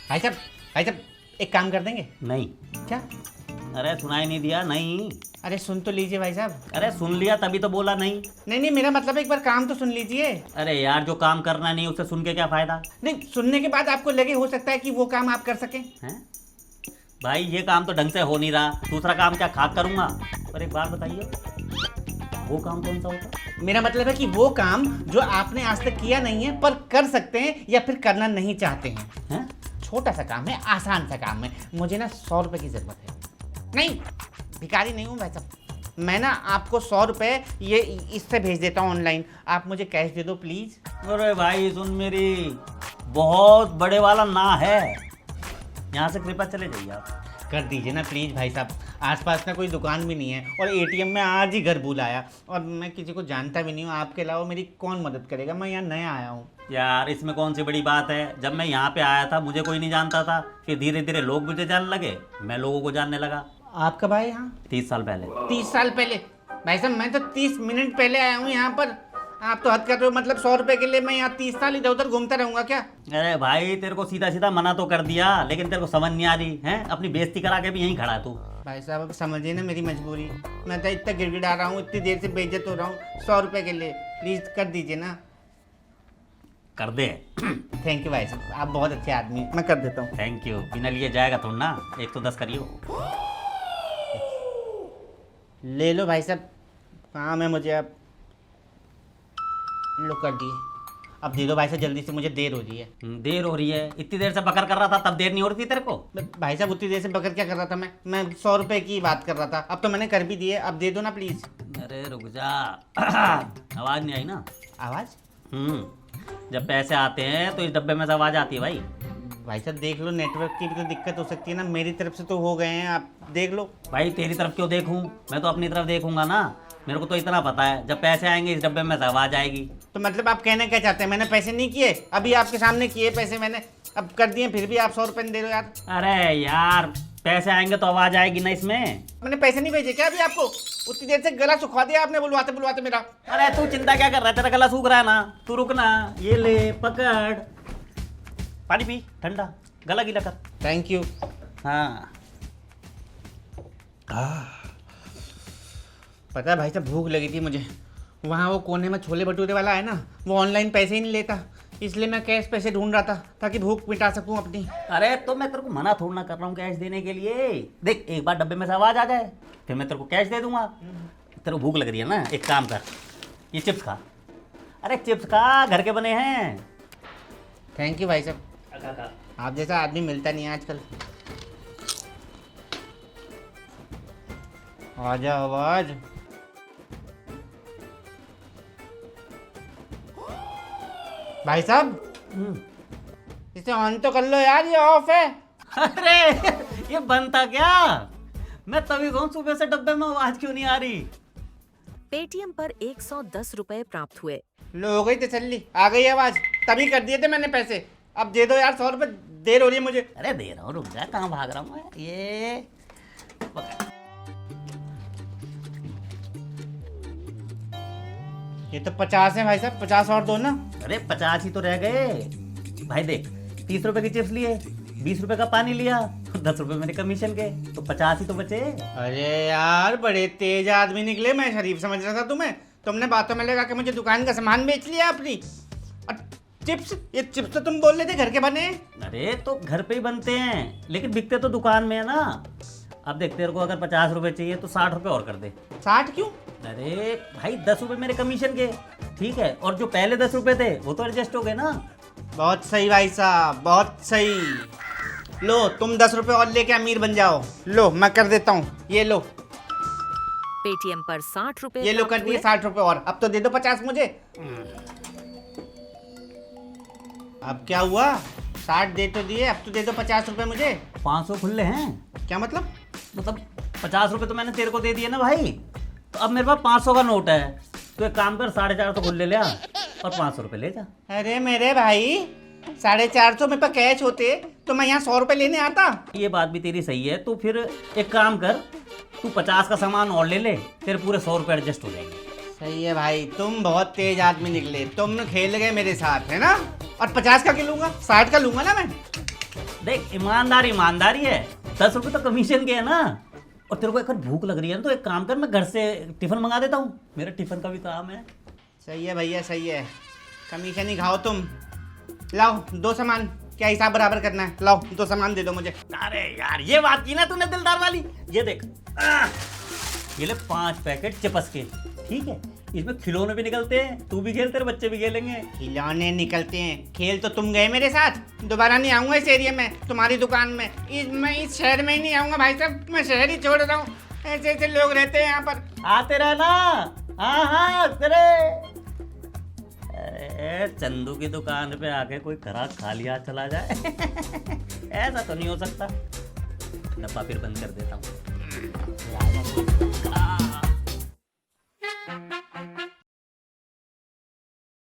भाई साहब, भाई साहब, एक काम कर देंगे नहीं। क्या? अरे सुनाई नहीं दिया? नहीं। अरे सुन तो लीजिए भाई साहब। अरे सुन लिया तभी तो बोला नहीं। नहीं नहीं, मेरा मतलब एक बार काम तो सुन लीजिए। अरे यार, जो काम करना नहीं उसे सुन के क्या फायदा नहीं, सुनने के बाद आपको लगे हो सकता है कि वो काम आप कर सकें। है? भाई ये काम तो ढंग से हो नहीं रहा, दूसरा काम क्या खाक करूंगा? पर एक बात बताइए, वो काम कौन सा होता? मेरा मतलब है कि वो काम जो आपने आज तक किया नहीं है पर कर सकते हैं या फिर करना नहीं चाहते हैं। है? छोटा सा काम है, आसान सा काम है। मुझे ना 100 रुपए की जरूरत है। नहीं, भिखारी नहीं हूँ भाई साहब। मैं ना आपको 100 रुपए ये इससे भेज देता हूँ ऑनलाइन। आप मुझे कैश दे दो प्लीज। अरे भाई सुन, मेरी बहुत बड़े वाला ना है, यहाँ से कृपया चले जाइए आप। कर दीजिए ना प्लीज भाई साहब। आसपास में कोई दुकान भी नहीं है और एटीएम में आज ही घर भूल आया और मैं किसी को जानता भी नहीं हूँ। आपके अलावा मेरी कौन मदद करेगा? मैं यहाँ नया आया हूँ। यार इसमें कौन सी बड़ी बात है? जब मैं यहाँ पे आया था मुझे कोई नहीं जानता था, फिर धीरे धीरे लोग मुझे जानने लगे, मैं लोगों को जानने लगा। आप कब आए यहाँ? 30 साल पहले। 30 साल पहले? भाई साहब मैं तो 30 मिनट पहले आया हूँ यहाँ पर। आप तो हद कर रहे हो। मतलब 100 रुपए के लिए मैं यहाँ 30 साल इधर उधर घूमता रहूंगा क्या? अरे भाई तेरे को सीधा सीधा मना तो कर दिया, लेकिन तेरे को समझ नहीं आ रही है, अपनी बेइज्जती करा के भी यहीं खड़ा है तू। भाई साहब अब समझिए ना मेरी मजबूरी। मैं तो इतना गिड़गिड़ा रहा हूँ, इतनी देर से बेइज्जत हो रहा हूँ 100 रुपए के लिए। प्लीज कर दीजिए ना। कर दे। थैंक यू भाई साहब, आप बहुत अच्छे आदमी हैं। मैं कर देता हूँ। Thank you. बिना लिए जाएगा थोड़ा ना, 1 तो 10 करियो। ले लो भाई साहब, काम है मुझे अब। लो कर दिए। अब दे दो भाई साहब जल्दी से, मुझे देर हो रही है। देर हो रही है? इतनी देर से बकर कर रहा था तब देर नहीं हो रही थी तेरे को? भाई साहब उतनी देर से बकर क्या कर रहा था? मैं 100 रुपए की बात कर रहा था। अब तो मैंने कर भी दिए, अब दे दो ना प्लीज। अरे रुक जा। आवाज नहीं आई ना? आवाज? जब पैसे आते हैं तो इस डब्बे में से आवाज आती है भाई। भाई साहब देख लो, नेटवर्क की भी तो दिक्कत हो सकती है ना। मेरी तरफ से तो हो गए हैं, आप देख लो। भाई तेरी तरफ क्यों देखूं? मैं तो अपनी तरफ देखूंगा ना। मेरे को तो इतना पता है, जब पैसे आएंगे इस डब्बे में से आवाज आएगी। तो मतलब आप कहना क्या चाहते हैं? मैंने पैसे नहीं किए? अभी आपके सामने किए पैसे मैंने, अब कर दिए, फिर भी आप 100 रुपए दे दो यार। अरे यार, पैसे आएंगे तो आवाज आएगी ना इसमें। मैंने पैसे नहीं भेजे क्या अभी आपको? उतनी देर से गला सुखा दिया आपने बुलवाते बुलवाते मेरा। अरे तू चिंता क्या कर रहा है, तेरा गला सूख रहा है ना। तू रुकना, ये ले पकड़, पानी पी ठंडा, गला गीला कर। Thank you. हाँ। पता है भाई साहब भूख लगी थी मुझे। वहाँ वो कोने में छोले भटूरे वाला है ना, वो ऑनलाइन पैसे ही नहीं लेता, इसलिए मैं कैश पैसे ढूंढ रहा था ताकि भूख मिटा सकूं अपनी। अरे तो मैं तेरे को मना थोड़ा ना कर रहा हूँ कैश देने के लिए। देख एक बार डब्बे में से आवाज आ जाए फिर मैं तेरे को कैश दे दूंगा। तेरे को भूख लग रही है ना, एक काम कर, ये चिप्स खा। अरे चिप्स खा, घर के बने हैं। थैंक यू भाई साहब, खा खा। आप जैसा आदमी मिलता नहीं है आजकल। आजा आवाज। भाई साहब इसे ऑन तो कर लो यार, ये ऑफ है। अरे ये बंद था क्या? मैं तभी कहूँ सुबह से डब्बे में आवाज क्यों नहीं आ रही। पेटीएम पर 110 रुपए प्राप्त हुए। लो हो गई तसल्ली, आ गई आवाज। तभी कर दिए थे मैंने पैसे। अब दे दो यार 100 रुपए, देर हो रही है मुझे। अरे दे रहा हूँ, रुक जा, कहाँ भाग रहा हूँ मैं। ये पकड़। ये तो 50 है भाई साहब, 50 और दो ना। अरे 50 ही तो रह गए भाई। देख 30 रुपए की चिप्स लिए, 20 रुपए का पानी लिया, 10 रुपए मेरे कमीशन के, तो 50 ही तो बचे। अरे यार बड़े तेज आदमी निकले, मैं शरीफ समझ रहा था तुम्हें। तुमने बातों में लगा के मुझे दुकान का सामान बेच लिया अपनी। और चिप्स, ये चिप्स तो तुम बोल रहे थे घर के बने हैं। अरे तो घर पे ही बनते हैं, लेकिन बिकते तो दुकान में है ना। अब देख तेरे को अगर 50 रुपए चाहिए तो 60 रुपए और कर दे। 60 क्यों? अरे भाई 10 रुपए मेरे कमीशन के, ठीक है, और जो पहले 10 रुपए थे वो तो एडजस्ट हो गए ना। बहुत सही भाई साहब, बहुत सही। लो तुम 10 रुपए और लेके अमीर बन जाओ। लो मैं कर देता हूँ, ये लो। पेटीएम पर 60 रुपए ये लो कर दिए 60 रुपए और। अब तो दे दो 50 मुझे। अब क्या हुआ? 60 दे तो दिए, अब तो दे दो 50 रुपए मुझे। 500 खुले हैं। क्या मतलब? मतलब 50 रुपए तो मैंने तेरे को दे दिए ना भाई, तो अब मेरे पास 500 का नोट है। तो एक काम कर, 450 खुले ले लिया और 500 रुपए ले जा। अरे मेरे भाई 450 मेरे पास कैश होते तो मैं यहाँ 100 रुपए लेने आता। ये बात भी तेरी सही है। तो फिर एक काम कर, तू 50 का सामान और ले ले, तेरे पूरे 100 रुपए एडजस्ट हो जाएंगे। सही है भाई, तुम बहुत तेज आदमी निकले। तुम खेल गए मेरे साथ, है ना। और 50 का क्यों लूंगा, 60 का लूंगा ना मैं। देख ईमानदारी ईमानदारी है, 10 रुपये तो कमीशन के है ना। और तेरे को एक बार भूख लग रही है ना, तो एक काम कर, मैं घर से टिफिन मंगा देता हूँ, मेरा टिफिन का भी काम है। सही है भैया सही है, कमीशन ही खाओ तुम। लाओ 2 सामान, क्या हिसाब बराबर करना है, लाओ 2 सामान दे दो मुझे। अरे यार ये बात की ना तूने दिलदार वाली। ये देख ये ले 5 पैकेट चिप्स के, ठीक है, इसमें खिलौने भी निकलते हैं, तू भी खेल, तेरे बच्चे भी खेलेंगे। खिलौने निकलते हैं, खेल तो तुम गए मेरे साथ, दोबारा नहीं आऊंगा इस एरिया में, तुम्हारी दुकान में। मैं इस शहर में ही नहीं आऊंगा भाई साहब, मैं शहर ही छोड़ रहा हूँ। ऐसे ऐसे लोग रहते हैं यहाँ पर। आते रहना। हाँ हाँ तेरे। अरे चंदू की दुकान पे आके कोई ग्राहक खाली हाथ चला जाए ऐसा तो नहीं हो सकता। डब्बा फिर बंद कर देता हूँ।